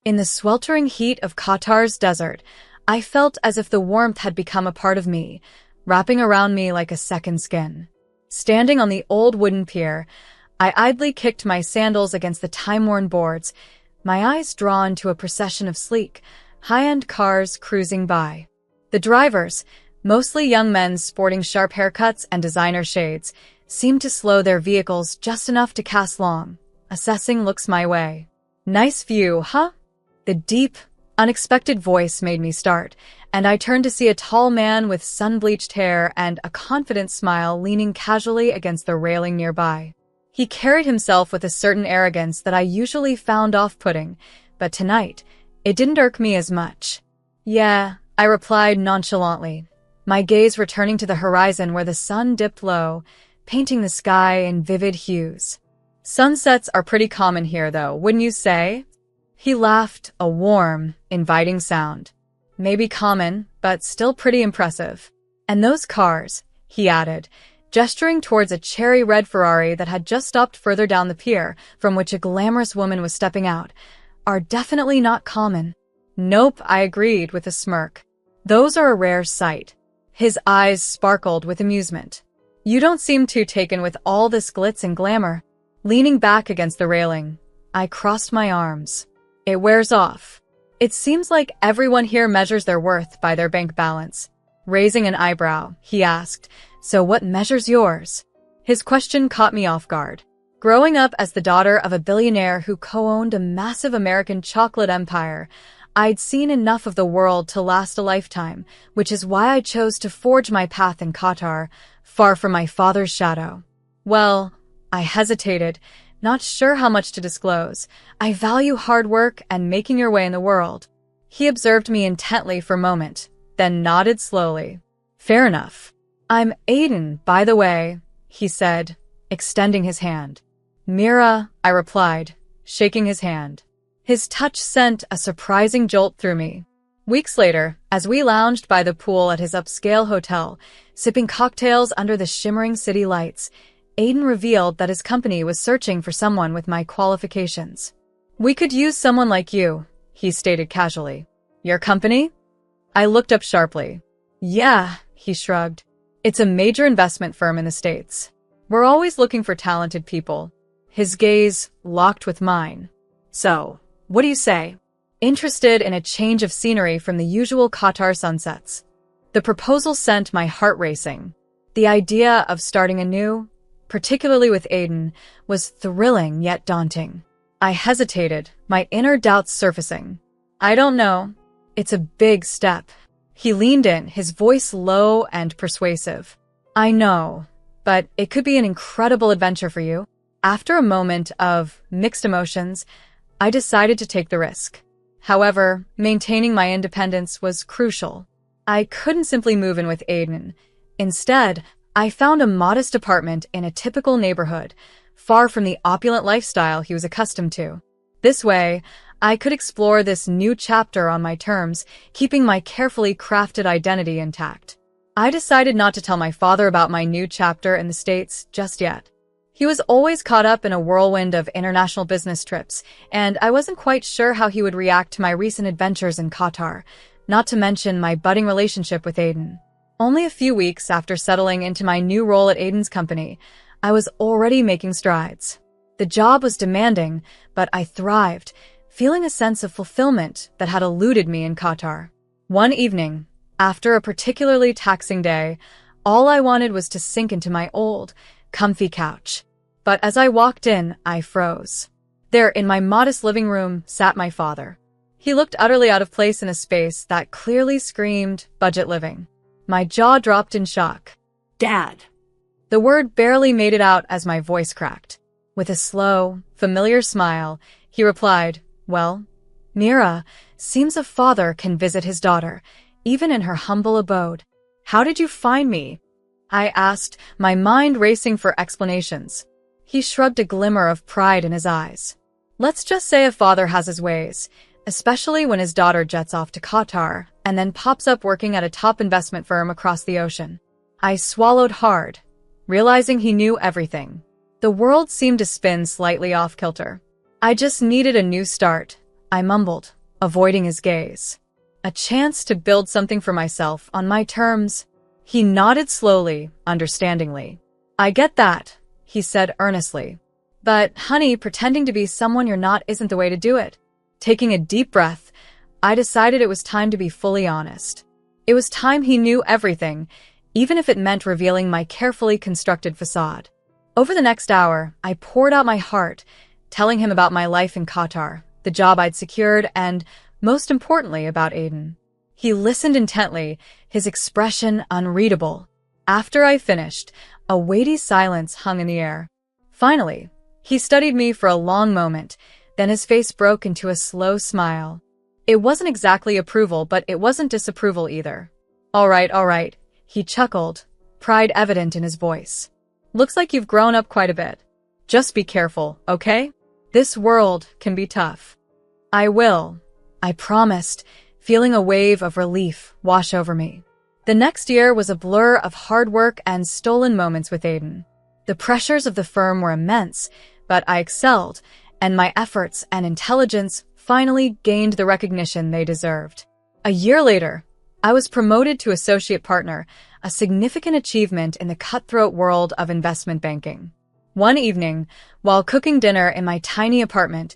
In the sweltering heat of Qatar's desert, I felt as if the warmth had become a part of me, wrapping around me like a second skin. Standing on the old wooden pier, I idly kicked my sandals against the time-worn boards, my eyes drawn to a procession of sleek, high-end cars cruising by. The drivers, mostly young men sporting sharp haircuts and designer shades, seemed to slow their vehicles just enough to cast long, assessing looks my way. "Nice view, huh?" The deep, unexpected voice made me start, and I turned to see a tall man with sun-bleached hair and a confident smile leaning casually against the railing nearby. He carried himself with a certain arrogance that I usually found off-putting, but tonight, it didn't irk me as much. "Yeah," I replied nonchalantly, my gaze returning to the horizon where the sun dipped low, painting the sky in vivid hues. "Sunsets are pretty common here, though, wouldn't you say?" He laughed, a warm, inviting sound. "Maybe common, but still pretty impressive. And those cars," he added, gesturing towards a cherry-red Ferrari that had just stopped further down the pier, from which a glamorous woman was stepping out, "are definitely not common." "Nope," I agreed with a smirk. "Those are a rare sight." His eyes sparkled with amusement. "You don't seem too taken with all this glitz and glamour." Leaning back against the railing, I crossed my arms. "It wears off. It seems like everyone here measures their worth by their bank balance." Raising an eyebrow, he asked, "So what measures yours?" His question caught me off guard. Growing up as the daughter of a billionaire who co-owned a massive American chocolate empire, I'd seen enough of the world to last a lifetime, which is why I chose to forge my path in Qatar, far from my father's shadow. "Well," I hesitated, not sure how much to disclose. "I value hard work and making your way in the world." He observed me intently for a moment, then nodded slowly. "Fair enough. I'm Aiden, by the way," he said, extending his hand. "Mira," I replied, shaking his hand. His touch sent a surprising jolt through me. Weeks later, as we lounged by the pool at his upscale hotel, sipping cocktails under the shimmering city lights, Aiden revealed that his company was searching for someone with my qualifications. "We could use someone like you," he stated casually. "Your company?" I looked up sharply. "Yeah," he shrugged. "It's a major investment firm in the States. We're always looking for talented people." His gaze locked with mine. "So, what do you say? Interested in a change of scenery from the usual Qatar sunsets?" The proposal sent my heart racing. The idea of starting anew, particularly with Aiden, was thrilling yet daunting. I hesitated, my inner doubts surfacing. "I don't know. It's a big step." He leaned in, his voice low and persuasive. "I know, but it could be an incredible adventure for you." After a moment of mixed emotions, I decided to take the risk. However, maintaining my independence was crucial. I couldn't simply move in with Aiden. Instead, I found a modest apartment in a typical neighborhood, far from the opulent lifestyle he was accustomed to. This way, I could explore this new chapter on my terms, keeping my carefully crafted identity intact. I decided not to tell my father about my new chapter in the States just yet. He was always caught up in a whirlwind of international business trips, and I wasn't quite sure how he would react to my recent adventures in Qatar, not to mention my budding relationship with Aiden. Only a few weeks after settling into my new role at Aiden's company, I was already making strides. The job was demanding, but I thrived, feeling a sense of fulfillment that had eluded me in Qatar. One evening, after a particularly taxing day, all I wanted was to sink into my old, comfy couch. But as I walked in, I froze. There, in my modest living room, sat my father. He looked utterly out of place in a space that clearly screamed budget living. My jaw dropped in shock. "Dad." The word barely made it out as my voice cracked. With a slow, familiar smile, he replied, "Well, Mira, seems a father can visit his daughter, even in her humble abode. How did you find me?" I asked, my mind racing for explanations. He shrugged a glimmer of pride in his eyes. "Let's just say a father has his ways, especially when his daughter jets off to Qatar and then pops up working at a top investment firm across the ocean." I swallowed hard, realizing he knew everything. The world seemed to spin slightly off kilter. "I just needed a new start," I mumbled, avoiding his gaze. A chance to build something for myself on my terms. He nodded slowly, understandingly. I get that, he said earnestly. But, honey, pretending to be someone you're not isn't the way to do it. Taking a deep breath, I decided it was time to be fully honest. It was time he knew everything, even if it meant revealing my carefully constructed facade. Over the next hour, I poured out my heart, telling him about my life in Qatar, the job I'd secured, and, most importantly, about Aiden. He listened intently, his expression unreadable. After I finished, a weighty silence hung in the air. Finally, he studied me for a long moment, then his face broke into a slow smile. It wasn't exactly approval, but it wasn't disapproval either. All right, he chuckled, pride evident in his voice. Looks like you've grown up quite a bit. Just be careful, okay? This world can be tough. I will, I promised, feeling a wave of relief wash over me. The next year was a blur of hard work and stolen moments with Aiden. The pressures of the firm were immense, but I excelled, and my efforts and intelligence finally gained the recognition they deserved. A year later, I was promoted to associate partner, a significant achievement in the cutthroat world of investment banking. One evening, while cooking dinner in my tiny apartment,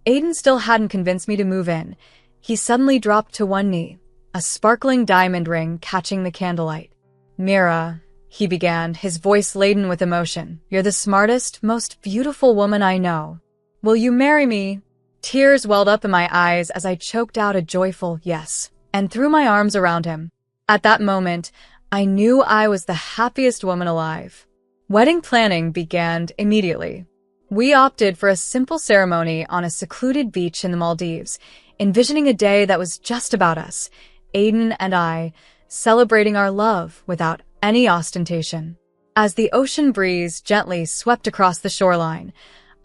Aiden still hadn't convinced me to move in. He suddenly dropped to one knee, a sparkling diamond ring catching the candlelight. Mira, he began, his voice laden with emotion, you're the smartest, most beautiful woman I know. Will you marry me? Tears welled up in my eyes as I choked out a joyful yes, and threw my arms around him. At that moment, I knew I was the happiest woman alive. Wedding planning began immediately. We opted for a simple ceremony on a secluded beach in the Maldives, envisioning a day that was just about us, Aiden and I, celebrating our love without any ostentation. As the ocean breeze gently swept across the shoreline,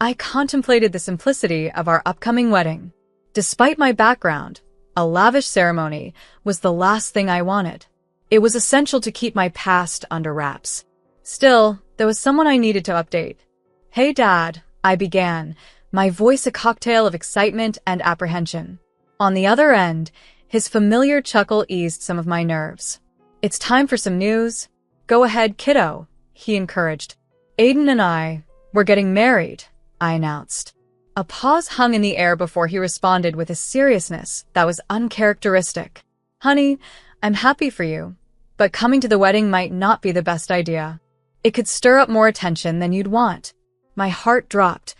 I contemplated the simplicity of our upcoming wedding. Despite my background, a lavish ceremony was the last thing I wanted. It was essential to keep my past under wraps. Still, there was someone I needed to update. Hey, Dad, I began, my voice a cocktail of excitement and apprehension. On the other end, his familiar chuckle eased some of my nerves. It's time for some news. Go ahead, kiddo, he encouraged. Aiden and we're getting married, I announced. A pause hung in the air before he responded with a seriousness that was uncharacteristic. Honey, I'm happy for you, but coming to the wedding might not be the best idea. It could stir up more attention than you'd want. My heart dropped,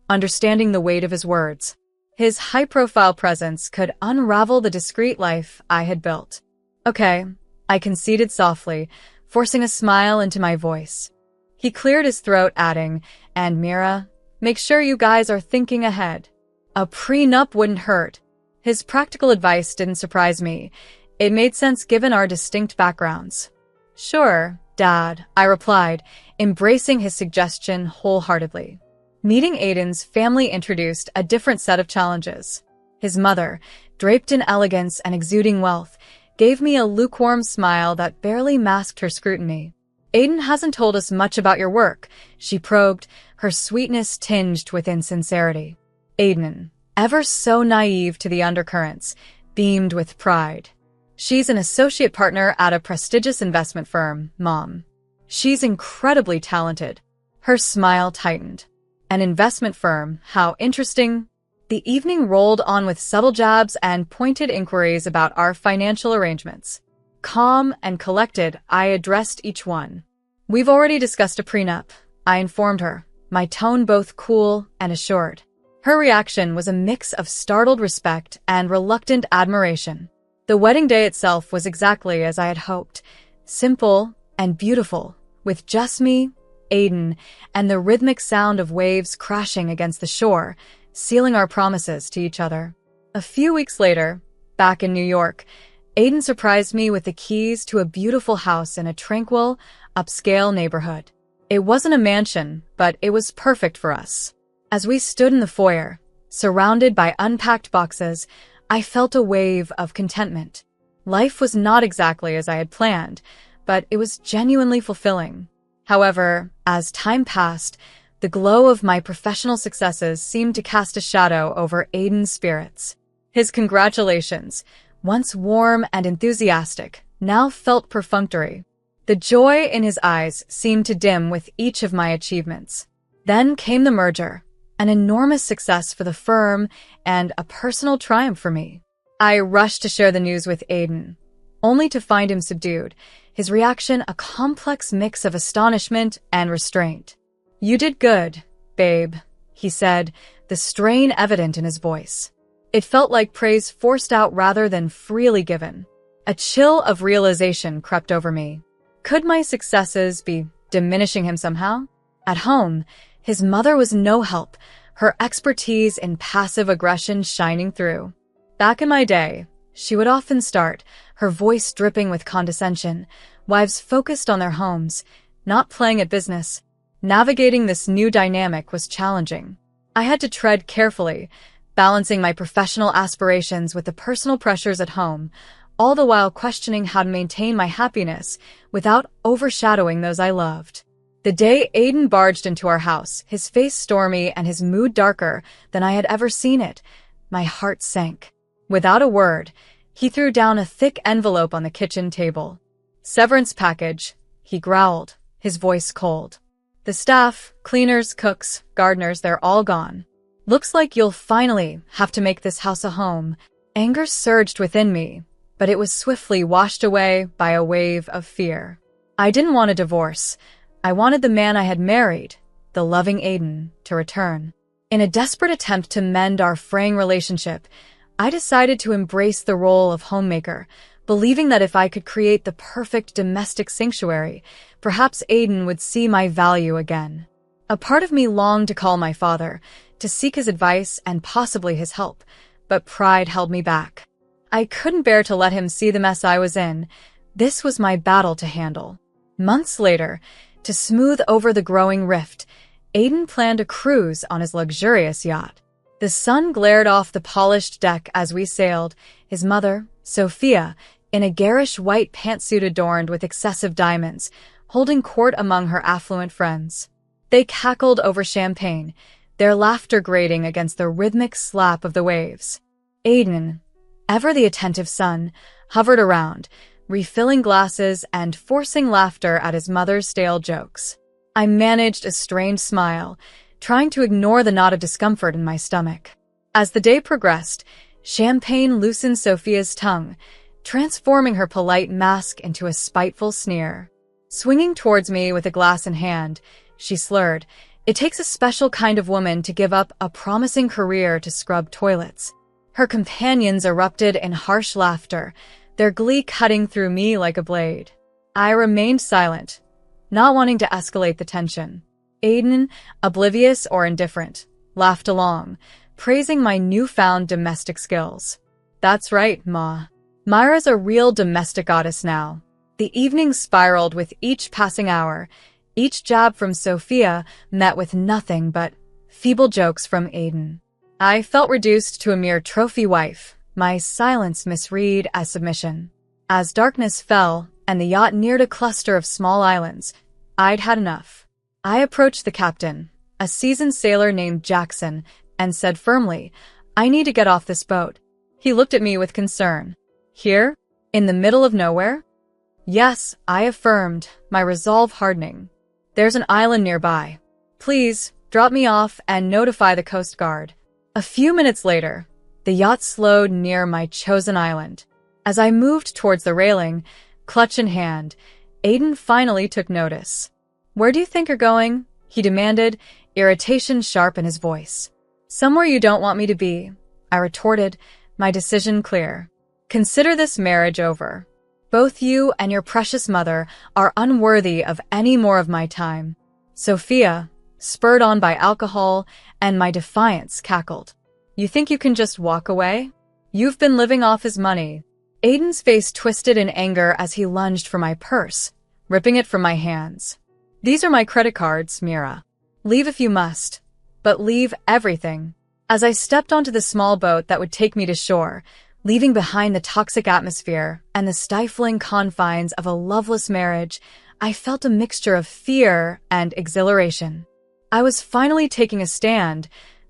understanding the weight of his words. His high-profile presence could unravel the discreet life I had built. Okay, I conceded softly, forcing a smile into my voice. He cleared his throat, adding, and Mira, make sure you guys are thinking ahead. A prenup wouldn't hurt. His practical advice didn't surprise me. It made sense given our distinct backgrounds. Sure, Dad, I replied, embracing his suggestion wholeheartedly. Meeting Aiden's family introduced a different set of challenges. His mother, draped in elegance and exuding wealth, gave me a lukewarm smile that barely masked her scrutiny. Aiden hasn't told us much about your work, she probed, her sweetness tinged with insincerity. Aiden, ever so naive to the undercurrents, beamed with pride. She's an associate partner at a prestigious investment firm, Mom. She's incredibly talented. Her smile tightened. An investment firm, how interesting. The evening rolled on with subtle jabs and pointed inquiries about our financial arrangements. Calm and collected, I addressed each one. We've already discussed a prenup, I informed her, my tone both cool and assured. Her reaction was a mix of startled respect and reluctant admiration. The wedding day itself was exactly as I had hoped, simple and beautiful, with just me, Aiden, and the rhythmic sound of waves crashing against the shore, sealing our promises to each other. A few weeks later, back in New York, Aiden surprised me with the keys to a beautiful house in a tranquil, upscale neighborhood. It wasn't a mansion, but it was perfect for us. As we stood in the foyer, surrounded by unpacked boxes, I felt a wave of contentment. Life was not exactly as I had planned, but it was genuinely fulfilling. However, as time passed, The glow of my professional successes seemed to cast a shadow over Aiden's spirits. His congratulations, once warm and enthusiastic, now felt perfunctory. The joy in his eyes seemed to dim with each of my achievements. Then came the merger, an enormous success for the firm and a personal triumph for me. I rushed to share the news with Aiden, only to find him subdued, his reaction a complex mix of astonishment and restraint. "You did good, babe," he said, the strain evident in his voice. It felt like praise forced out rather than freely given. A chill of realization crept over me. Could my successes be diminishing him somehow? At home, his mother was no help, her expertise in passive aggression shining through. Back in my day, she would often start, her voice dripping with condescension, wives focused on their homes, not playing at business. Navigating this new dynamic was challenging. I had to tread carefully, balancing my professional aspirations with the personal pressures at home, all the while questioning how to maintain my happiness without overshadowing those I loved. The day Aiden barged into our house, his face stormy and his mood darker than I had ever seen it, my heart sank. Without a word, he threw down a thick envelope on the kitchen table. "Severance package," he growled, his voice cold. "The staff, cleaners, cooks, gardeners, they're all gone. Looks like you'll finally have to make this house a home." Anger surged within me, but it was swiftly washed away by a wave of fear. I didn't want a divorce. I wanted the man I had married, the loving Aiden, to return. In a desperate attempt to mend our fraying relationship, I decided to embrace the role of homemaker, believing that if I could create the perfect domestic sanctuary, perhaps Aiden would see my value again. A part of me longed to call my father, to seek his advice and possibly his help, but pride held me back. I couldn't bear to let him see the mess I was in. This was my battle to handle. Months later, to smooth over the growing rift, Aiden planned a cruise on his luxurious yacht. The sun glared off the polished deck as we sailed, his mother, Sophia, in a garish white pantsuit adorned with excessive diamonds, holding court among her affluent friends. They cackled over champagne, their laughter grating against the rhythmic slap of the waves. Aiden, ever the attentive son, hovered around, refilling glasses and forcing laughter at his mother's stale jokes. I managed a strained smile, trying to ignore the knot of discomfort in my stomach. As the day progressed, champagne loosened Sophia's tongue, transforming her polite mask into a spiteful sneer. Swinging towards me with a glass in hand, she slurred, "It takes a special kind of woman to give up a promising career to scrub toilets." Her companions erupted in harsh laughter, their glee cutting through me like a blade. I remained silent, not wanting to escalate the tension. Aiden, oblivious or indifferent, laughed along, praising my newfound domestic skills. "That's right, Ma. Myra's a real domestic goddess now." The evening spiraled with each passing hour. Each jab from Sophia met with nothing but feeble jokes from Aiden. I felt reduced to a mere trophy wife, my silence misread as submission. As darkness fell and the yacht neared a cluster of small islands, I'd had enough. I approached the captain, a seasoned sailor named Jackson, and said firmly, "I need to get off this boat." He looked at me with concern. "Here? In the middle of nowhere?" "Yes," I affirmed, my resolve hardening. "There's an island nearby. Please, drop me off and notify the Coast Guard." A few minutes later, the yacht slowed near my chosen island. As I moved towards the railing, clutch in hand, Aiden finally took notice. "Where do you think you're going?" he demanded, irritation sharp in his voice. "Somewhere you don't want me to be," I retorted, my decision clear. "Consider this marriage over. Both you and your precious mother are unworthy of any more of my time." Sophia, spurred on by alcohol and my defiance, cackled. "You think you can just walk away? You've been living off his money." Aiden's face twisted in anger as he lunged for my purse, ripping it from my hands. "These are my credit cards, Mira. Leave if you must, but leave everything." As I stepped onto the small boat that would take me to shore, leaving behind the toxic atmosphere and the stifling confines of a loveless marriage, I felt a mixture of fear and exhilaration. I was finally taking a stand,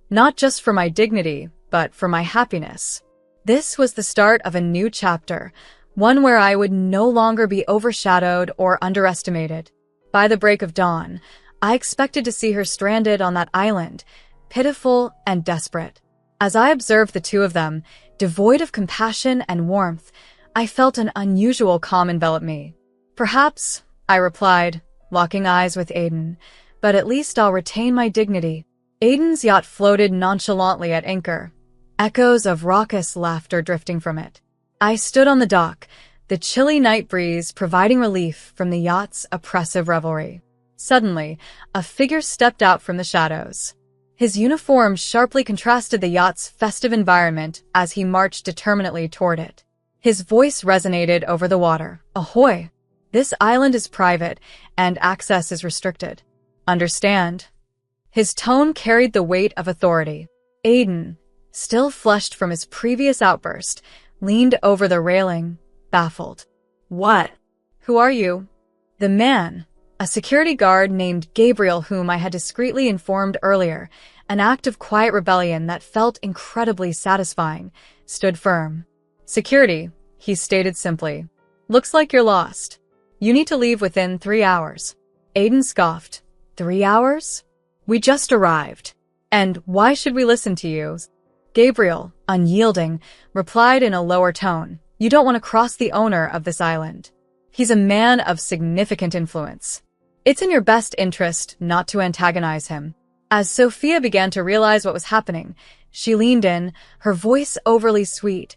not just for my dignity, but for my happiness. This was the start of a new chapter, one where I would no longer be overshadowed or underestimated. By the break of dawn, I expected to see her stranded on that island, pitiful and desperate. As I observed the two of them, devoid of compassion and warmth, I felt an unusual calm envelop me. "Perhaps," I replied, locking eyes with Aiden, "but at least I'll retain my dignity." Aiden's yacht floated nonchalantly at anchor, echoes of raucous laughter drifting from it. I stood on the dock, the chilly night breeze providing relief from the yacht's oppressive revelry. Suddenly, a figure stepped out from the shadows. His uniform sharply contrasted the yacht's festive environment as he marched determinedly toward it. His voice resonated over the water. "Ahoy! This island is private, and access is restricted. Understand?" His tone carried the weight of authority. Aiden, still flushed from his previous outburst, leaned over the railing, baffled. "What? Who are you?" The man, a security guard named Gabriel whom I had discreetly informed earlier, an act of quiet rebellion that felt incredibly satisfying, stood firm. "Security," he stated simply. "Looks like you're lost. You need to leave within 3 hours." Aiden scoffed. 3 hours? We just arrived. And why should we listen to you? Gabriel, unyielding, replied in a lower tone. "You don't want to cross the owner of this island. He's a man of significant influence. It's in your best interest not to antagonize him." As Sophia began to realize what was happening, she leaned in, her voice overly sweet.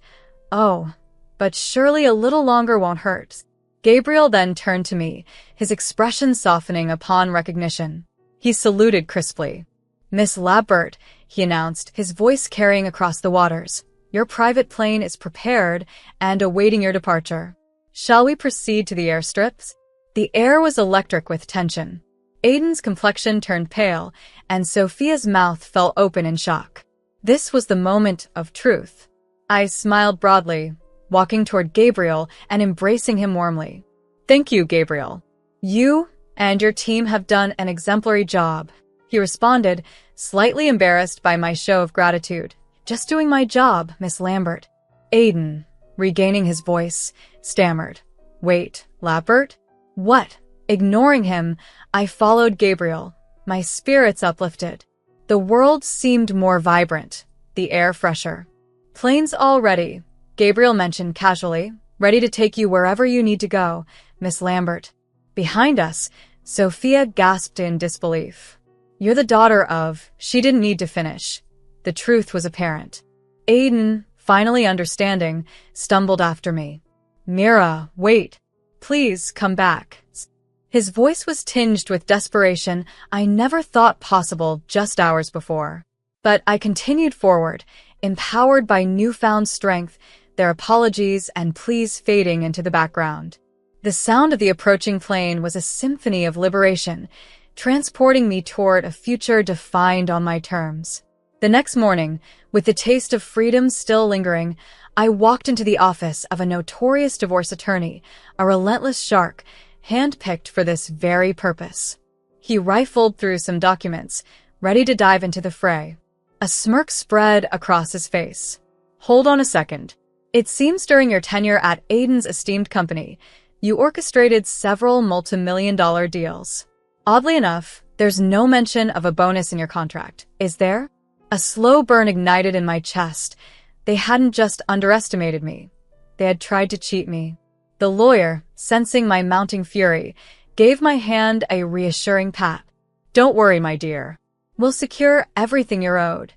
"Oh, but surely a little longer won't hurt." Gabriel then turned to me, his expression softening upon recognition. He saluted crisply. "Miss Lambert," he announced, his voice carrying across the waters. "Your private plane is prepared and awaiting your departure. Shall we proceed to the airstrips?" The air was electric with tension. Aiden's complexion turned pale, and Sophia's mouth fell open in shock. This was the moment of truth. I smiled broadly, walking toward Gabriel and embracing him warmly. "Thank you, Gabriel. You and your team have done an exemplary job," he responded, slightly embarrassed by my show of gratitude. "Just doing my job, Miss Lambert." Aiden, regaining his voice, stammered. "Wait, Lambert? What?" Ignoring him, I followed Gabriel, my spirits uplifted. The world seemed more vibrant, the air fresher. "Plane's all ready," Gabriel mentioned casually. "Ready to take you wherever you need to go, Miss Lambert." Behind us, Sophia gasped in disbelief. "You're the daughter of..." She didn't need to finish. The truth was apparent. Aiden, finally understanding, stumbled after me. "Mira, wait. Please come back." His voice was tinged with desperation I never thought possible just hours before. But I continued forward, empowered by newfound strength, their apologies and pleas fading into the background. The sound of the approaching plane was a symphony of liberation, transporting me toward a future defined on my terms. The next morning, with the taste of freedom still lingering, I walked into the office of a notorious divorce attorney, a relentless shark, handpicked for this very purpose. He rifled through some documents, ready to dive into the fray. A smirk spread across his face. "Hold on a second. It seems during your tenure at Aiden's esteemed company, you orchestrated several multi-million-dollar deals. Oddly enough, there's no mention of a bonus in your contract, is there?" A slow burn ignited in my chest. They hadn't just underestimated me. They had tried to cheat me. The lawyer, sensing my mounting fury, gave my hand a reassuring pat. "Don't worry, my dear. We'll secure everything you're owed.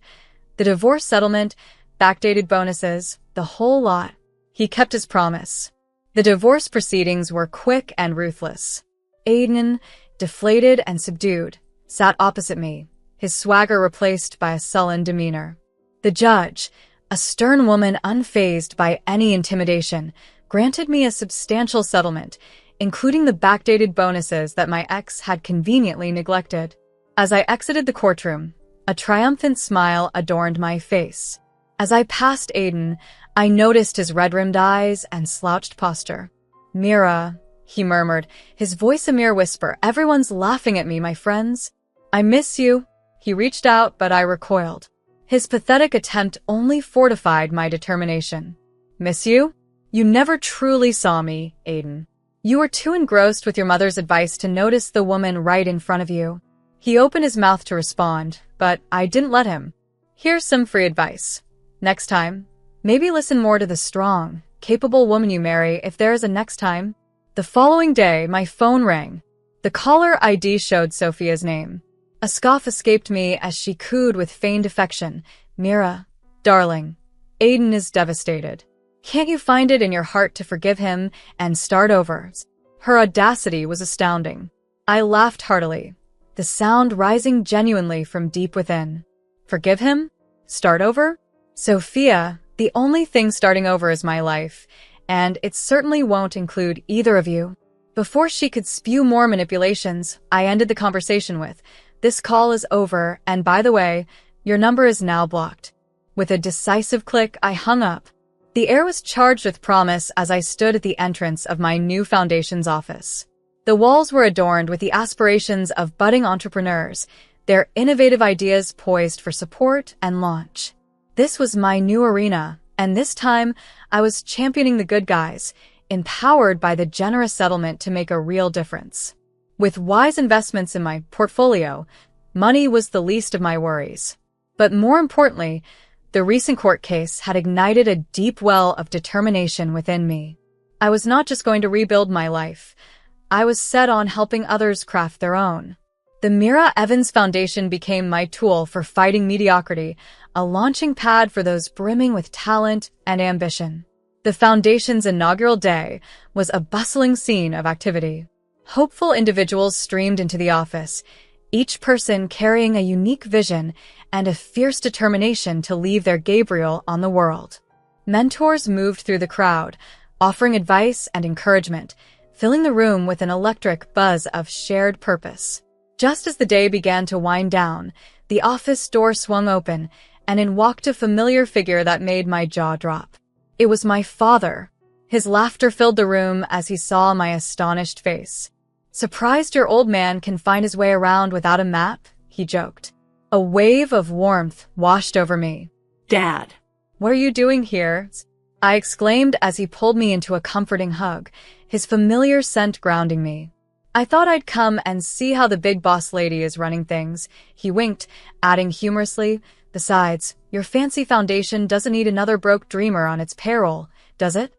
The divorce settlement, backdated bonuses, the whole lot." He kept his promise. The divorce proceedings were quick and ruthless. Aiden, deflated and subdued, sat opposite me, his swagger replaced by a sullen demeanor. The judge, a stern woman unfazed by any intimidation, granted me a substantial settlement, including the backdated bonuses that my ex had conveniently neglected. As I exited the courtroom, a triumphant smile adorned my face. As I passed Aiden, I noticed his red-rimmed eyes and slouched posture. "Mira," he murmured, his voice a mere whisper. "Everyone's laughing at me, my friends." I miss you. He reached out, but I recoiled. His pathetic attempt only fortified my determination. Miss you? You never truly saw me, Aiden. You were too engrossed with your mother's advice to notice the woman right in front of you. He opened his mouth to respond, but I didn't let him. Here's some free advice. Next time, maybe listen more to the strong, capable woman you marry if there is a next time. The following day, my phone rang. The caller ID showed Sophia's name. A scoff escaped me as she cooed with feigned affection. Mira, darling, Aiden is devastated. Can't you find it in your heart to forgive him and start over? Her audacity was astounding. I laughed heartily, the sound rising genuinely from deep within. Forgive him? Start over? Sophia, the only thing starting over is my life, and it certainly won't include either of you. Before she could spew more manipulations, I ended the conversation with, "This call is over, and by the way, your number is now blocked." With a decisive click, I hung up. The air was charged with promise as I stood at the entrance of my new foundation's office. The walls were adorned with the aspirations of budding entrepreneurs, their innovative ideas poised for support and launch. This was my new arena, and this time I was championing the good guys, empowered by the generous settlement to make a real difference. With wise investments in my portfolio, money was the least of my worries. But more importantly, the recent court case had ignited a deep well of determination within me. I was not just going to rebuild my life. I was set on helping others craft their own. The Mira Evans Foundation became my tool for fighting mediocrity, a launching pad for those brimming with talent and ambition. The foundation's inaugural day was a bustling scene of activity. Hopeful individuals streamed into the office, each person carrying a unique vision and a fierce determination to leave their Gabriel on the world. Mentors moved through the crowd, offering advice and encouragement, filling the room with an electric buzz of shared purpose. Just as the day began to wind down, the office door swung open, and in walked a familiar figure that made my jaw drop. It was my father. His laughter filled the room as he saw my astonished face. "Surprised your old man can find his way around without a map?" he joked. A wave of warmth washed over me. "Dad, "What are you doing here?" I exclaimed as he pulled me into a comforting hug, his familiar scent grounding me. "I thought I'd come and see how the big boss lady is running things," he winked, adding humorously, "Besides, your fancy foundation doesn't need another broke dreamer on its payroll, does it?"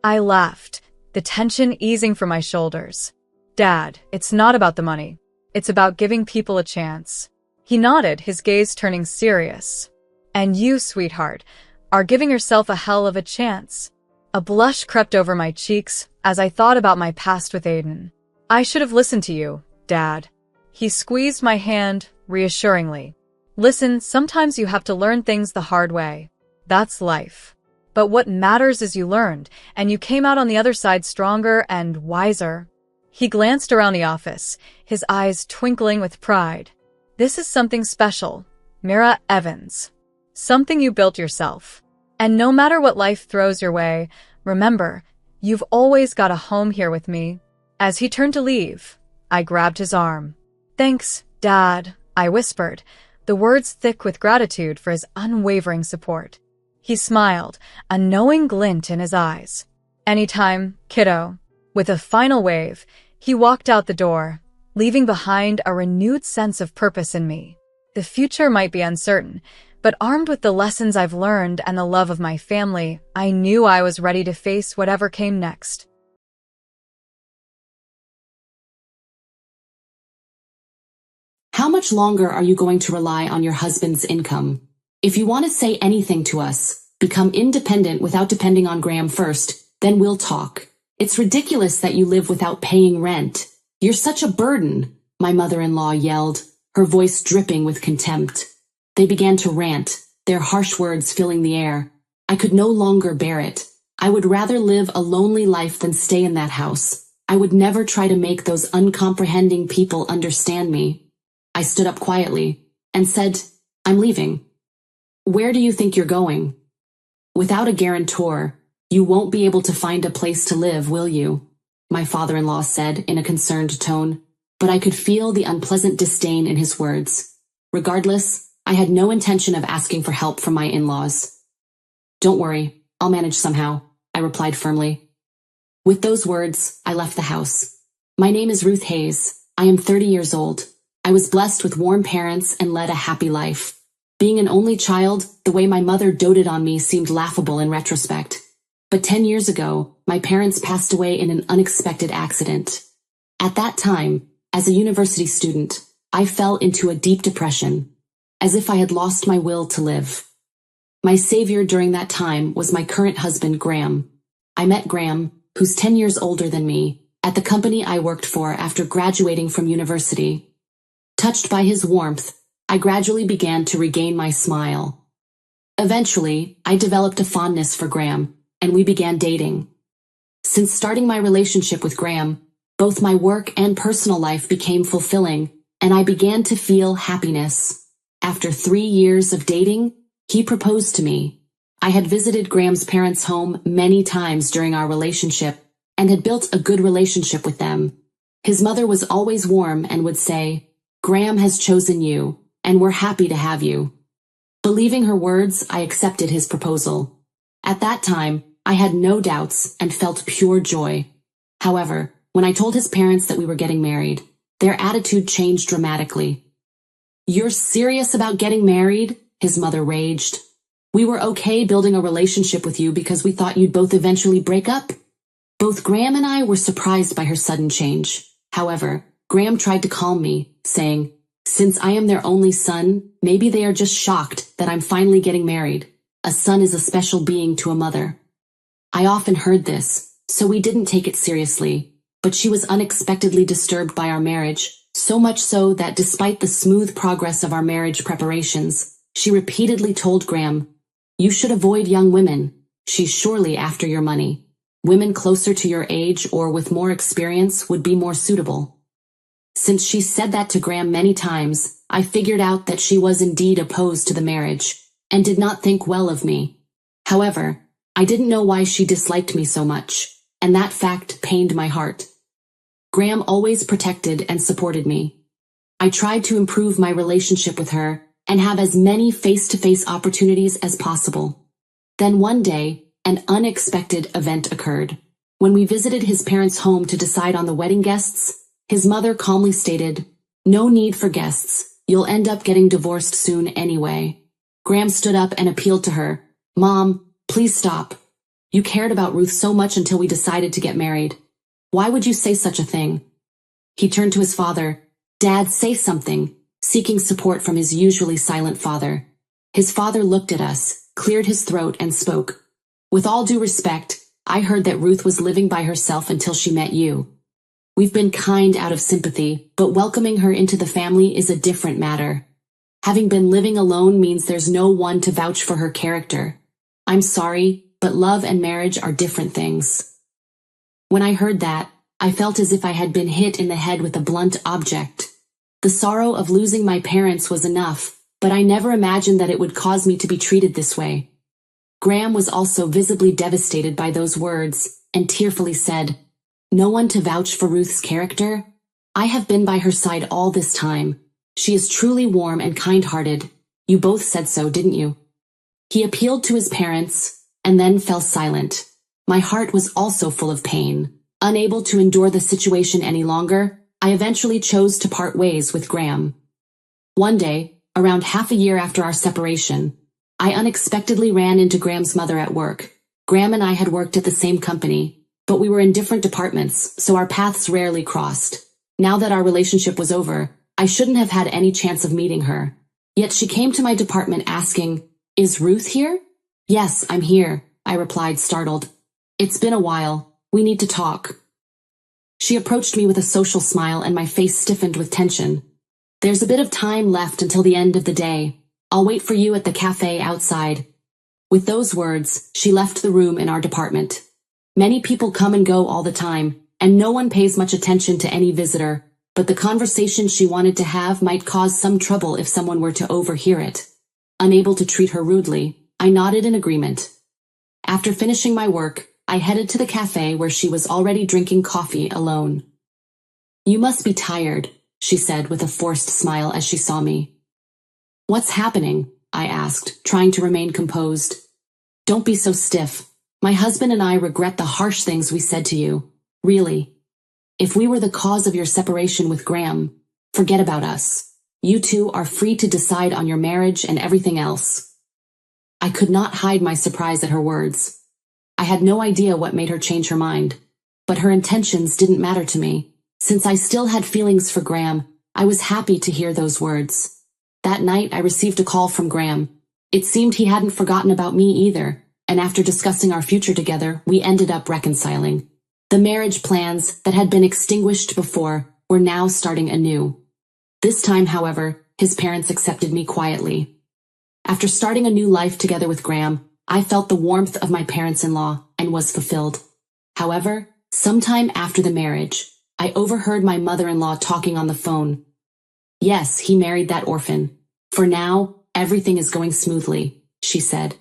I laughed, the tension easing from my shoulders. "Dad, it's not about the money. It's about giving people a chance." He nodded, his gaze turning serious. "And you, sweetheart, are giving yourself a hell of a chance." A blush crept over my cheeks as I thought about my past with Aiden. "I should have listened to you, Dad." He squeezed my hand reassuringly. "Listen, sometimes you have to learn things the hard way. That's life. But what matters is you learned, and you came out on the other side stronger and wiser." He glanced around the office, his eyes twinkling with pride. "This is something special, Mira Evans. Something you built yourself. And no matter what life throws your way, remember, you've always got a home here with me." As he turned to leave, I grabbed his arm. "Thanks, Dad," I whispered, the words thick with gratitude for his unwavering support. He smiled, a knowing glint in his eyes. "Anytime, kiddo." With a final wave, he walked out the door, leaving behind a renewed sense of purpose in me. The future might be uncertain, but armed with the lessons I've learned and the love of my family, I knew I was ready to face whatever came next. How much longer are you going to rely on your husband's income? If you want to say anything to us, become independent without depending on Graham first, then we'll talk. It's ridiculous that you live without paying rent. You're such a burden, my mother-in-law yelled, her voice dripping with contempt. They began to rant, their harsh words filling the air. I could no longer bear it. I would rather live a lonely life than stay in that house. I would never try to make those uncomprehending people understand me. I stood up quietly and said, "I'm leaving." "Where do you think you're going?" "Without a guarantor, you won't be able to find a place to live, will you?" my father-in-law said in a concerned tone. but I could feel the unpleasant disdain in his words. Regardless, I had no intention of asking for help from my in-laws. "Don't worry, I'll manage somehow," I replied firmly. With those words, I left the house. My name is Ruth Hayes. I am 30 years old. I was blessed with warm parents and led a happy life. Being an only child, the way my mother doted on me seemed laughable in retrospect. But 10 years ago, my parents passed away in an unexpected accident. At that time, as a university student, I fell into a deep depression, as if I had lost my will to live. My savior during that time was my current husband, Graham. I met Graham, who's 10 years older than me, at the company I worked for after graduating from university. Touched by his warmth, I gradually began to regain my smile. Eventually, I developed a fondness for Graham, and we began dating. Since starting my relationship with Graham, both my work and personal life became fulfilling, and I began to feel happiness. After 3 years of dating, he proposed to me. I had visited Graham's parents' home many times during our relationship and had built a good relationship with them. His mother was always warm and would say, "Graham has chosen you, and we're happy to have you." Believing her words, I accepted his proposal. At that time, I had no doubts and felt pure joy. However, when I told his parents that we were getting married, their attitude changed dramatically. "You're serious about getting married?" his mother raged. "We were okay building a relationship with you because we thought you'd both eventually break up." Both Graham and I were surprised by her sudden change. However, Graham tried to calm me, saying, "Since I am their only son, maybe they are just shocked that I'm finally getting married. A son is a special being to a mother." I often heard this, so we didn't take it seriously, but she was unexpectedly disturbed by our marriage, so much so that despite the smooth progress of our marriage preparations, she repeatedly told Graham, "You should avoid young women. She's surely after your money. Women closer to your age or with more experience would be more suitable." Since she said that to Graham many times, I figured out that she was indeed opposed to the marriage, and did not think well of me. However, I didn't know why she disliked me so much, and that fact pained my heart. Graham always protected and supported me. I tried to improve my relationship with her, and have as many face-to-face opportunities as possible. Then one day, an unexpected event occurred. When we visited his parents' home to decide on the wedding guests, his mother calmly stated, "No need for guests, you'll end up getting divorced soon anyway." Graham stood up and appealed to her, "Mom, please stop. You cared about Ruth so much until we decided to get married. Why would you say such a thing?" He turned to his father, "Dad, say something," seeking support from his usually silent father. His father looked at us, cleared his throat, and spoke. "With all due respect, I heard that Ruth was living by herself until she met you. We've been kind out of sympathy, but welcoming her into the family is a different matter. Having been living alone means there's no one to vouch for her character. I'm sorry, but love and marriage are different things." When I heard that, I felt as if I had been hit in the head with a blunt object. The sorrow of losing my parents was enough, but I never imagined that it would cause me to be treated this way. Graham was also visibly devastated by those words, and tearfully said, "No one to vouch for Ruth's character? I have been by her side all this time. She is truly warm and kind-hearted. You both said so, didn't you?" He appealed to his parents, and then fell silent. My heart was also full of pain. Unable to endure the situation any longer, I eventually chose to part ways with Graham. One day, around half a year after our separation, I unexpectedly ran into Graham's mother at work. Graham and I had worked at the same company, but we were in different departments, so our paths rarely crossed. Now that our relationship was over, I shouldn't have had any chance of meeting her. Yet she came to my department asking, "Is Ruth here?" "Yes, I'm here," I replied, startled. "It's been a while. We need to talk." She approached me with a social smile, and my face stiffened with tension. "There's a bit of time left until the end of the day. I'll wait for you at the cafe outside." With those words, she left the room in our department. Many people come and go all the time, and no one pays much attention to any visitor, but the conversation she wanted to have might cause some trouble if someone were to overhear it. Unable to treat her rudely, I nodded in agreement. After finishing my work, I headed to the cafe where she was already drinking coffee alone. "You must be tired," she said with a forced smile as she saw me. "What's happening?" I asked, trying to remain composed. "Don't be so stiff. My husband and I regret the harsh things we said to you. Really. If we were the cause of your separation with Graham, forget about us. You two are free to decide on your marriage and everything else." I could not hide my surprise at her words. I had no idea what made her change her mind, but her intentions didn't matter to me. Since I still had feelings for Graham, I was happy to hear those words. That night I received a call from Graham. It seemed he hadn't forgotten about me either, and after discussing our future together, we ended up reconciling. The marriage plans that had been extinguished before were now starting anew. This time, however, his parents accepted me quietly. After starting a new life together with Graham, I felt the warmth of my parents-in-law and was fulfilled. However, sometime after the marriage, I overheard my mother-in-law talking on the phone. "Yes, he married that orphan. For now, everything is going smoothly," she said.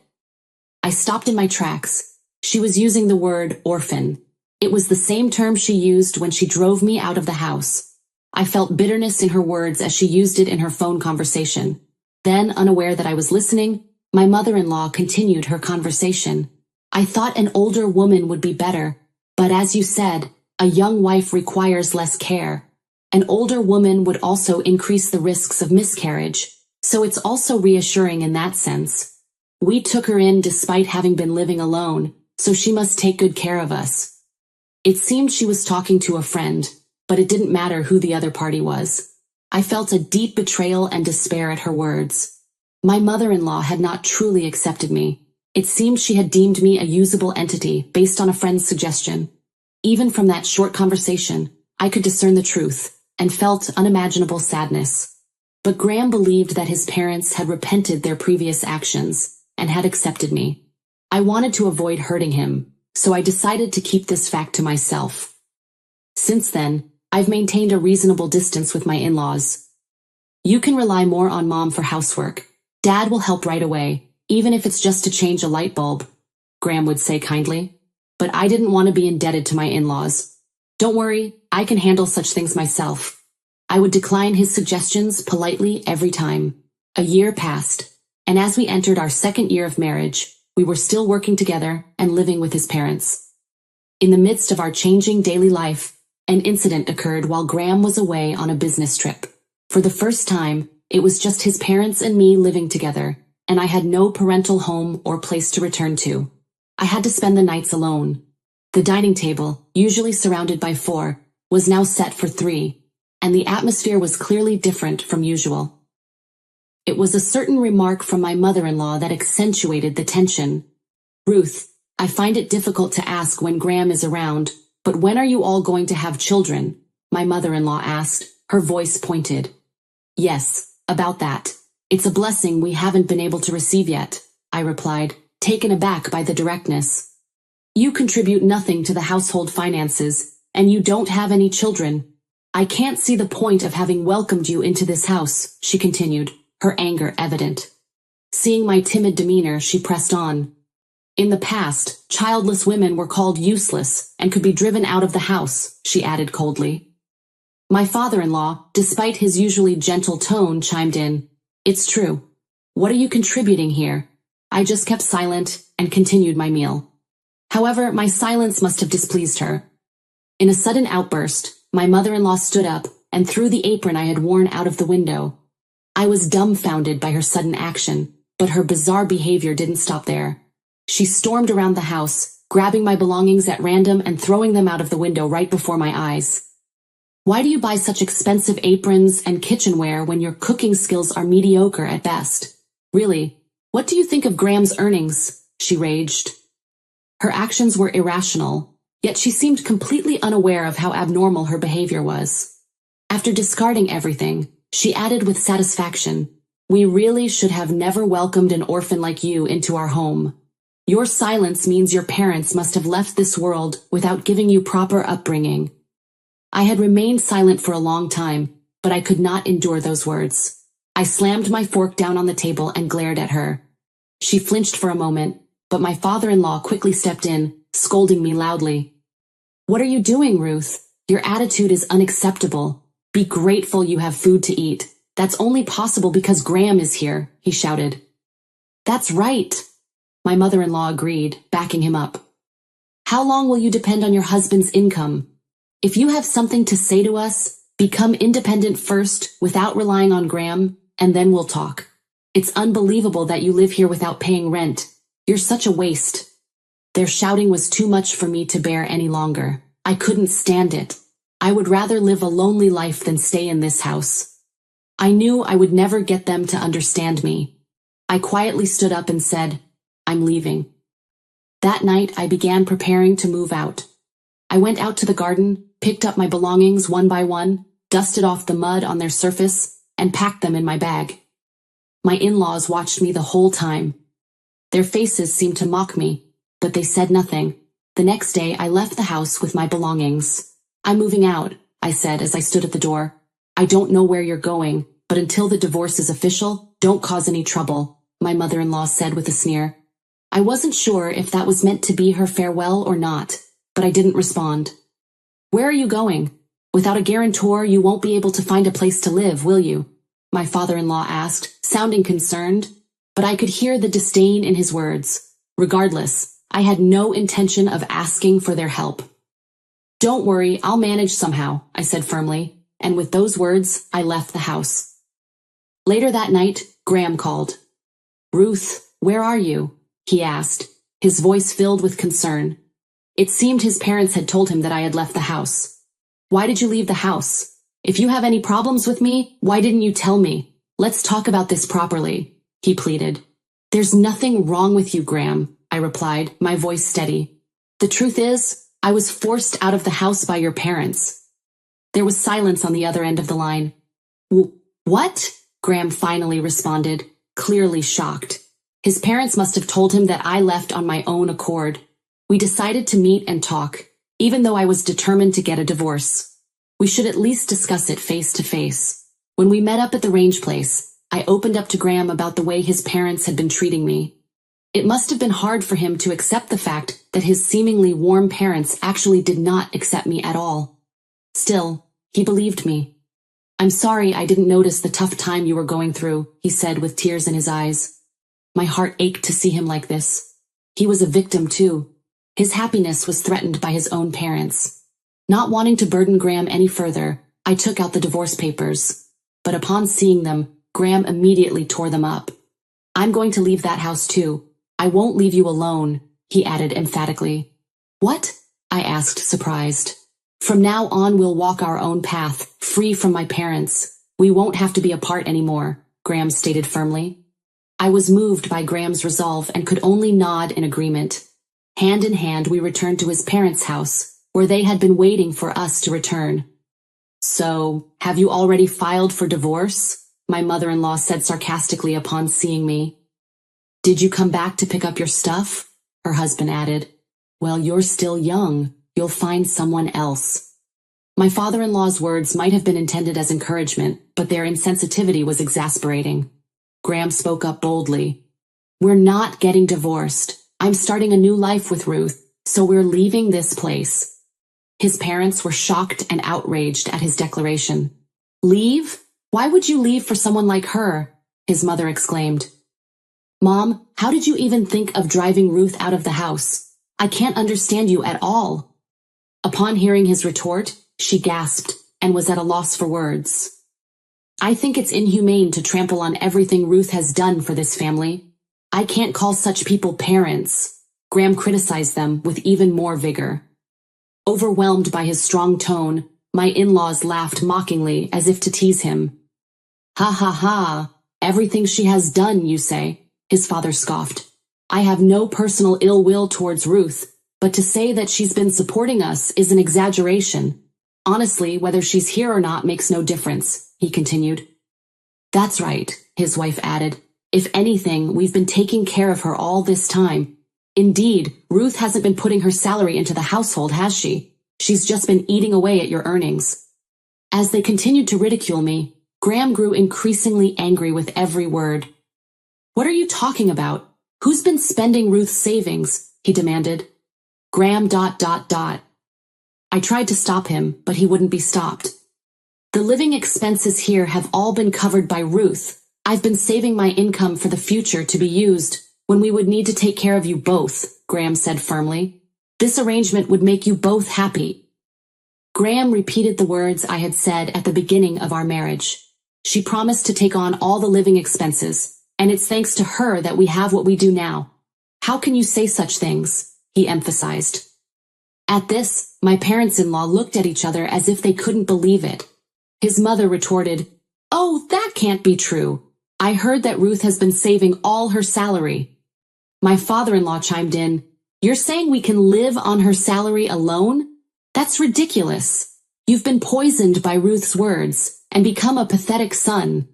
I stopped in my tracks. She was using the word orphan. It was the same term she used when she drove me out of the house. I felt bitterness in her words as she used it in her phone conversation. Then, unaware that I was listening, my mother-in-law continued her conversation. "I thought an older woman would be better, but as you said, a young wife requires less care. An older woman would also increase the risks of miscarriage, so it's also reassuring in that sense. We took her in despite having been living alone, so she must take good care of us." It seemed she was talking to a friend, but it didn't matter who the other party was. I felt a deep betrayal and despair at her words. My mother-in-law had not truly accepted me. It seemed she had deemed me a usable entity based on a friend's suggestion. Even from that short conversation, I could discern the truth and felt unimaginable sadness. But Graham believed that his parents had repented their previous actions and had accepted me. I wanted to avoid hurting him, so I decided to keep this fact to myself. Since then, I've maintained a reasonable distance with my in-laws. "You can rely more on Mom for housework. Dad will help right away, even if it's just to change a light bulb," Graham would say kindly. But I didn't want to be indebted to my in-laws. "Don't worry, I can handle such things myself." I would decline his suggestions politely every time. A year passed, and as we entered our second year of marriage, we were still working together and living with his parents. In the midst of our changing daily life, an incident occurred while Graham was away on a business trip. For the first time, it was just his parents and me living together, and I had no parental home or place to return to. I had to spend the nights alone. The dining table, usually surrounded by 4, was now set for 3, and the atmosphere was clearly different from usual. It was a certain remark from my mother-in-law that accentuated the tension. "Ruth, I find it difficult to ask when Graham is around, but when are you all going to have children?" my mother-in-law asked, her voice pointed. "Yes, about that. It's a blessing we haven't been able to receive yet," I replied, taken aback by the directness. "You contribute nothing to the household finances, and you don't have any children. I can't see the point of having welcomed you into this house," she continued, her anger evident. Seeing my timid demeanor, she pressed on. "In the past, childless women were called useless and could be driven out of the house," she added coldly. My father-in-law, despite his usually gentle tone, chimed in. "It's true. What are you contributing here?" I just kept silent and continued my meal. However, my silence must have displeased her. In a sudden outburst, my mother-in-law stood up and threw the apron I had worn out of the window. I was dumbfounded by her sudden action, but her bizarre behavior didn't stop there. She stormed around the house, grabbing my belongings at random and throwing them out of the window right before my eyes. "Why do you buy such expensive aprons and kitchenware when your cooking skills are mediocre at best? Really, what do you think of Graham's earnings?" she raged. Her actions were irrational, yet she seemed completely unaware of how abnormal her behavior was. After discarding everything, she added with satisfaction, "We really should have never welcomed an orphan like you into our home. Your silence means your parents must have left this world without giving you proper upbringing." I had remained silent for a long time, but I could not endure those words. I slammed my fork down on the table and glared at her. She flinched for a moment, but my father-in-law quickly stepped in, scolding me loudly. "What are you doing, Ruth? Your attitude is unacceptable. Be grateful you have food to eat. That's only possible because Graham is here, he shouted. That's right, my mother-in-law agreed, backing him up. How long will you depend on your husband's income? If you have something to say to us, become independent first without relying on Graham, and then we'll talk. It's unbelievable that you live here without paying rent. You're such a waste. Their shouting was too much for me to bear any longer. I couldn't stand it. I would rather live a lonely life than stay in this house. I knew I would never get them to understand me. I quietly stood up and said, I'm leaving. That night, I began preparing to move out. I went out to the garden, picked up my belongings one by one, dusted off the mud on their surface, and packed them in my bag. My in-laws watched me the whole time. Their faces seemed to mock me, but they said nothing. The next day, I left the house with my belongings. I'm moving out, I said as I stood at the door. I don't know where you're going, but until the divorce is official, don't cause any trouble, my mother-in-law said with a sneer. I wasn't sure if that was meant to be her farewell or not, but I didn't respond. Where are you going? Without a guarantor, you won't be able to find a place to live, will you? My father-in-law asked, sounding concerned, but I could hear the disdain in his words. Regardless, I had no intention of asking for their help. Don't worry, I'll manage somehow, I said firmly, and with those words, I left the house. Later that night, Graham called. Ruth, where are you? He asked, his voice filled with concern. It seemed his parents had told him that I had left the house. Why did you leave the house? If you have any problems with me, why didn't you tell me? Let's talk about this properly, he pleaded. There's nothing wrong with you, Graham, I replied, my voice steady. The truth is, I was forced out of the house by your parents. There was silence on the other end of the line. What? Graham finally responded, clearly shocked. His parents must have told him that I left on my own accord. We decided to meet and talk, even though I was determined to get a divorce. We should at least discuss it face to face. When we met up at the range place, I opened up to Graham about the way his parents had been treating me. It must have been hard for him to accept the fact that his seemingly warm parents actually did not accept me at all. Still, he believed me. I'm sorry I didn't notice the tough time you were going through, he said with tears in his eyes. My heart ached to see him like this. He was a victim too. His happiness was threatened by his own parents. Not wanting to burden Graham any further, I took out the divorce papers. But upon seeing them, Graham immediately tore them up. I'm going to leave that house too. I won't leave you alone, he added emphatically. What? I asked, surprised. From now on, we'll walk our own path, free from my parents. We won't have to be apart anymore, Graham stated firmly. I was moved by Graham's resolve and could only nod in agreement. Hand in hand, we returned to his parents' house, where they had been waiting for us to return. So, have you already filed for divorce? My mother-in-law said sarcastically upon seeing me. Did you come back to pick up your stuff? Her husband added. Well, you're still young. You'll find someone else. My father-in-law's words might have been intended as encouragement, but their insensitivity was exasperating. Graham spoke up boldly. We're not getting divorced. I'm starting a new life with Ruth, so we're leaving this place. His parents were shocked and outraged at his declaration. Leave? Why would you leave for someone like her? His mother exclaimed. Mom, how did you even think of driving Ruth out of the house? I can't understand you at all. Upon hearing his retort, she gasped and was at a loss for words. I think it's inhumane to trample on everything Ruth has done for this family. I can't call such people parents. Graham criticized them with even more vigor. Overwhelmed by his strong tone, my in-laws laughed mockingly as if to tease him. Ha ha ha, everything she has done, you say, his father scoffed. I have no personal ill will towards Ruth, but to say that she's been supporting us is an exaggeration. Honestly, whether she's here or not makes no difference, he continued. That's right, his wife added. If anything, we've been taking care of her all this time. Indeed, Ruth hasn't been putting her salary into the household, has she? She's just been eating away at your earnings. As they continued to ridicule me, Graham grew increasingly angry with every word. What are you talking about? Who's been spending Ruth's savings? He demanded. Graham ... I tried to stop him, but he wouldn't be stopped. The living expenses here have all been covered by Ruth. I've been saving my income for the future to be used when we would need to take care of you both, Graham said firmly. This arrangement would make you both happy. Graham repeated the words I had said at the beginning of our marriage. She promised to take on all the living expenses, and it's thanks to her that we have what we do now. How can you say such things? He emphasized. At this, my parents-in-law looked at each other as if they couldn't believe it. His mother retorted, "Oh, that can't be true. I heard that Ruth has been saving all her salary." My father-in-law chimed in, "You're saying we can live on her salary alone? That's ridiculous. You've been poisoned by Ruth's words and become a pathetic son."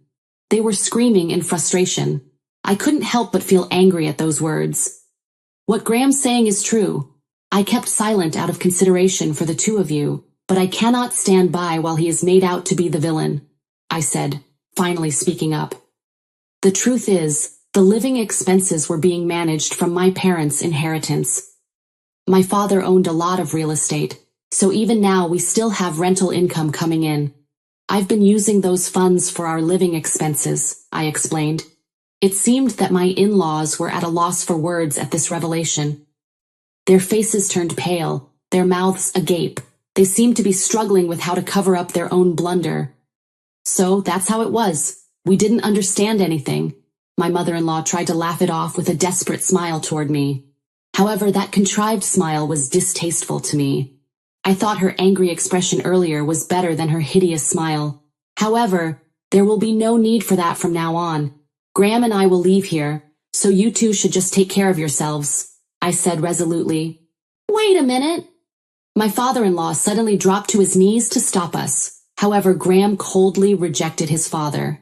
They were screaming in frustration. I couldn't help but feel angry at those words. What Graham's saying is true. I kept silent out of consideration for the two of you, but I cannot stand by while he is made out to be the villain, I said, finally speaking up. The truth is, the living expenses were being managed from my parents' inheritance. My father owned a lot of real estate, so even now we still have rental income coming in. I've been using those funds for our living expenses, I explained. It seemed that my in-laws were at a loss for words at this revelation. Their faces turned pale, their mouths agape. They seemed to be struggling with how to cover up their own blunder. So that's how it was. We didn't understand anything. My mother-in-law tried to laugh it off with a desperate smile toward me. However, that contrived smile was distasteful to me. I thought her angry expression earlier was better than her hideous smile. However, there will be no need for that from now on. Graham and I will leave here, so you two should just take care of yourselves, I said resolutely. Wait a minute. My father-in-law suddenly dropped to his knees to stop us. However, Graham coldly rejected his father.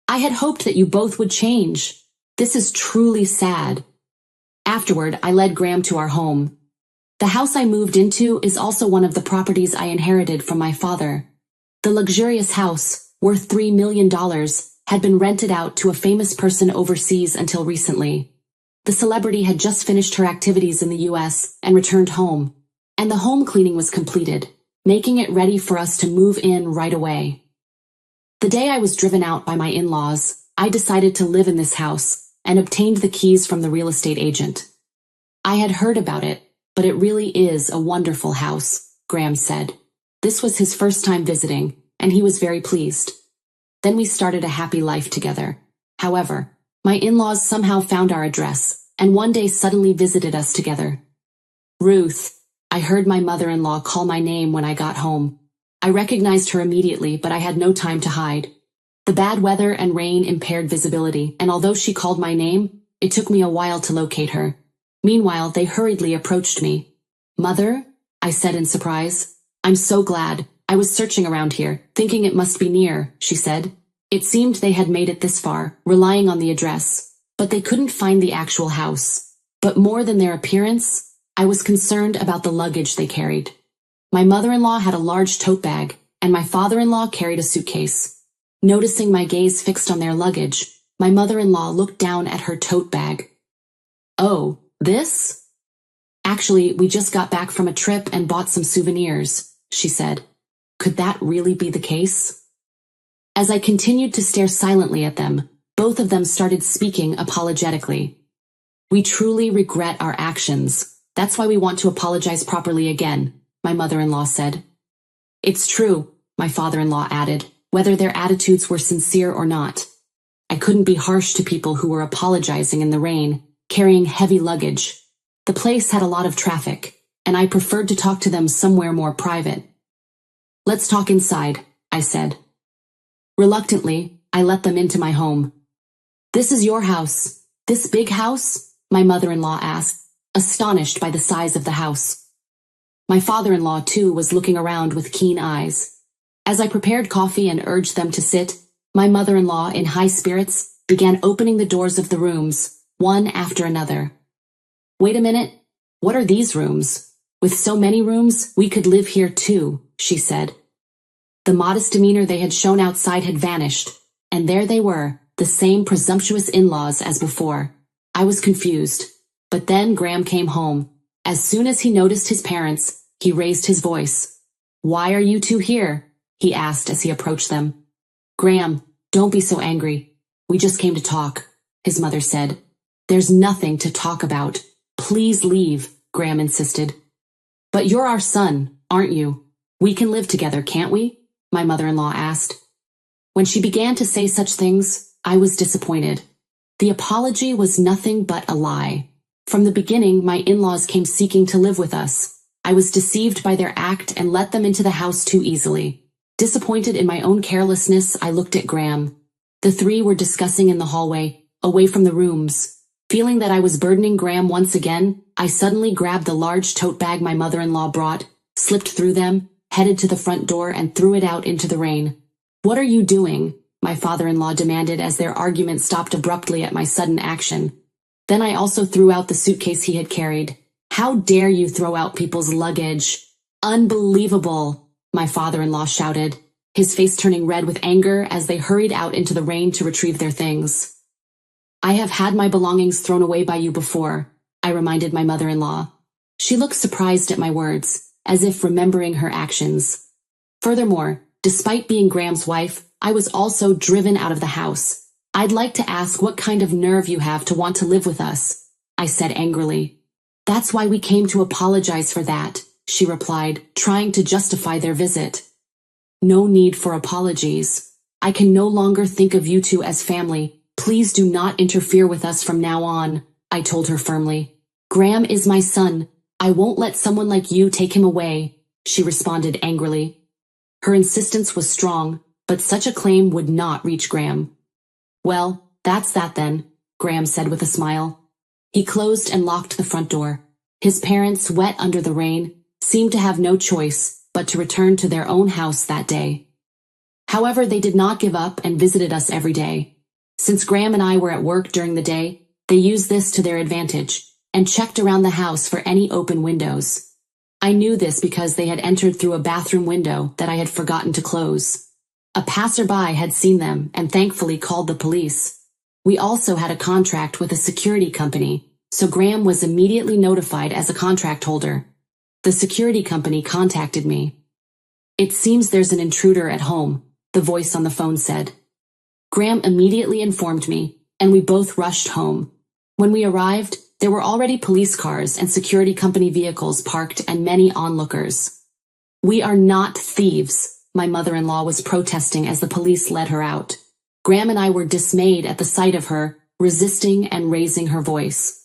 I had hoped that you both would change. This is truly sad. Afterward, I led Graham to our home. The house I moved into is also one of the properties I inherited from my father. The luxurious house, worth $3 million, had been rented out to a famous person overseas until recently. The celebrity had just finished her activities in the US and returned home, and the home cleaning was completed, making it ready for us to move in right away. The day I was driven out by my in-laws, I decided to live in this house and obtained the keys from the real estate agent. I had heard about it, but it really is a wonderful house, Graham said. This was his first time visiting, and he was very pleased. Then we started a happy life together. However, my in-laws somehow found our address, and one day suddenly visited us together. Ruth, I heard my mother-in-law call my name when I got home. I recognized her immediately, but I had no time to hide. The bad weather and rain impaired visibility, and although she called my name, it took me a while to locate her. Meanwhile, they hurriedly approached me. Mother? I said in surprise. I'm so glad. I was searching around here, thinking it must be near, she said. It seemed they had made it this far, relying on the address, but they couldn't find the actual house. But more than their appearance, I was concerned about the luggage they carried. My mother-in-law had a large tote bag, and my father-in-law carried a suitcase. Noticing my gaze fixed on their luggage, my mother-in-law looked down at her tote bag. Oh, this? Actually, we just got back from a trip and bought some souvenirs, she said. Could that really be the case? As I continued to stare silently at them, both of them started speaking apologetically. We truly regret our actions. That's why we want to apologize properly again, my mother-in-law said. It's true, my father-in-law added, whether their attitudes were sincere or not. I couldn't be harsh to people who were apologizing in the rain, carrying heavy luggage. The place had a lot of traffic, and I preferred to talk to them somewhere more private. Let's talk inside, I said. Reluctantly, I let them into my home. This is your house. This big house? My mother-in-law asked, astonished by the size of the house. My father-in-law, too, was looking around with keen eyes. As I prepared coffee and urged them to sit, my mother-in-law, in high spirits, began opening the doors of the rooms, one after another. Wait a minute. What are these rooms? With so many rooms, we could live here too, she said. The modest demeanor they had shown outside had vanished, and there they were, the same presumptuous in-laws as before. I was confused. But then Graham came home. As soon as he noticed his parents, He raised his voice. "Why are you two here?" he asked as he approached them. "Graham, don't be so angry. We just came to talk," his mother said. "There's nothing to talk about. Please leave," Graham insisted. "But you're our son, aren't you? We can live together, can't we?" my mother-in-law asked. When she began to say such things, I was disappointed. The apology was nothing but a lie. From the beginning, my in-laws came seeking to live with us. I was deceived by their act and let them into the house too easily. Disappointed in my own carelessness, I looked at Graham. The three were discussing in the hallway, away from the rooms. Feeling that I was burdening Graham once again, I suddenly grabbed the large tote bag my mother-in-law brought, slipped through them, headed to the front door and threw it out into the rain. "What are you doing?" my father-in-law demanded as their argument stopped abruptly at my sudden action. Then I also threw out the suitcase he had carried. "How dare you throw out people's luggage? Unbelievable!" my father-in-law shouted, his face turning red with anger as they hurried out into the rain to retrieve their things. "I have had my belongings thrown away by you before," I reminded my mother-in-law. She looked surprised at my words, as if remembering her actions. Furthermore, despite being Graham's wife, I was also driven out of the house. "I'd like to ask what kind of nerve you have to want to live with us," I said angrily. "That's why we came to apologize for that," she replied, trying to justify their visit. "No need for apologies. I can no longer think of you two as family. Please do not interfere with us from now on," I told her firmly. "Graham is my son. I won't let someone like you take him away," she responded angrily. Her insistence was strong, but such a claim would not reach Graham. "Well, that's that then," Graham said with a smile. He closed and locked the front door. His parents, wet under the rain, seemed to have no choice but to return to their own house that day. However, they did not give up and visited us every day. Since Graham and I were at work during the day, they used this to their advantage and checked around the house for any open windows. I knew this because they had entered through a bathroom window that I had forgotten to close. A passerby had seen them and thankfully called the police. We also had a contract with a security company, so Graham was immediately notified as a contract holder. The security company contacted me. "It seems there's an intruder at home," the voice on the phone said. Graham immediately informed me, and we both rushed home. When we arrived, there were already police cars and security company vehicles parked and many onlookers. "We are not thieves," my mother-in-law was protesting as the police led her out. Graham and I were dismayed at the sight of her, resisting and raising her voice.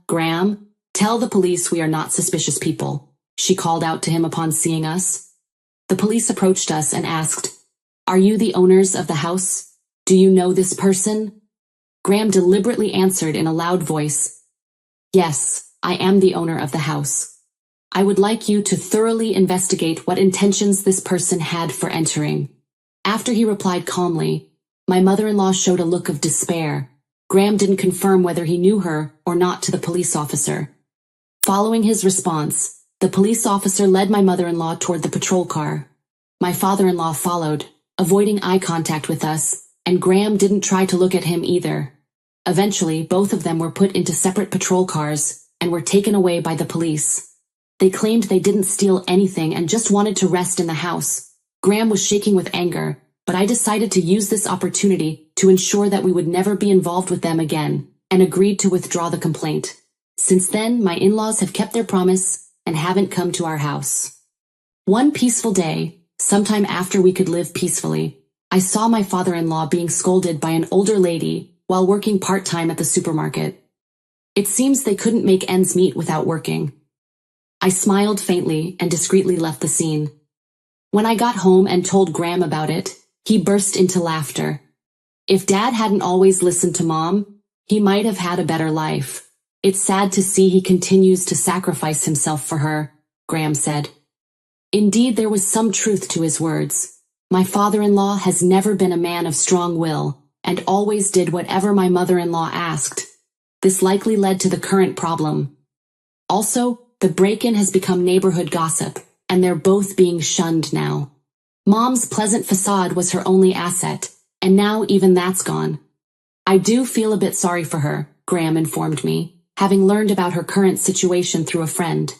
Graham, tell the police we are not suspicious people," she called out to him upon seeing us. The police approached us and asked, "Are you the owners of the house? Do you know this person?" Graham deliberately answered in a loud voice, "Yes, I am the owner of the house. I would like you to thoroughly investigate what intentions this person had for entering." After he replied calmly, my mother-in-law showed a look of despair. Graham didn't confirm whether he knew her or not to the police officer. Following his response, the police officer led my mother-in-law toward the patrol car. My father-in-law followed, avoiding eye contact with us, and Graham didn't try to look at him either. Eventually, both of them were put into separate patrol cars and were taken away by the police. They claimed they didn't steal anything and just wanted to rest in the house. Graham was shaking with anger, but I decided to use this opportunity to ensure that we would never be involved with them again, and agreed to withdraw the complaint. Since then, my in-laws have kept their promise and haven't come to our house. One peaceful day, sometime after we could live peacefully, I saw my father-in-law being scolded by an older lady while working part-time at the supermarket. It seems they couldn't make ends meet without working. I smiled faintly and discreetly left the scene. When I got home and told Graham about it, he burst into laughter. If Dad hadn't always listened to Mom, he might have had a better life. "It's sad to see he continues to sacrifice himself for her," Graham said. Indeed, there was some truth to his words. My father-in-law has never been a man of strong will, and always did whatever my mother-in-law asked. This likely led to the current problem. Also, the break-in has become neighborhood gossip, and they're both being shunned now. Mom's pleasant facade was her only asset, and now even that's gone. "I do feel a bit sorry for her," Graham informed me, having learned about her current situation through a friend.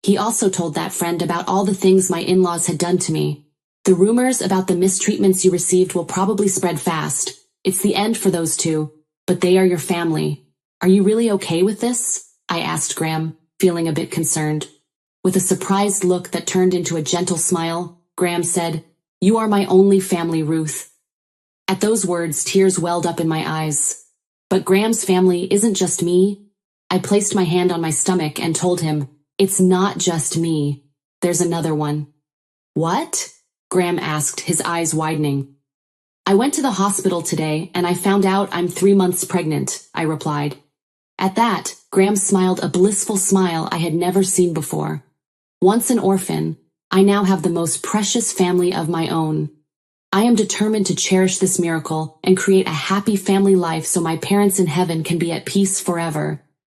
He also told that friend about all the things my in-laws had done to me. The rumors about the mistreatments you received will probably spread fast. It's the end for those two, but they are your family. Are you really okay with this? I asked Graham, feeling a bit concerned. With a surprised look that turned into a gentle smile, Graham said, "You are my only family, Ruth." At those words, tears welled up in my eyes. But Graham's family isn't just me. I placed my hand on my stomach and told him, "It's not just me. There's another one." "What?" Graham asked, his eyes widening. "I went to the hospital today and I found out I'm 3 months pregnant," I replied. At that, Graham smiled a blissful smile I had never seen before. Once an orphan, I now have the most precious family of my own. I am determined to cherish this miracle and create a happy family life so my parents in heaven can be at peace forever.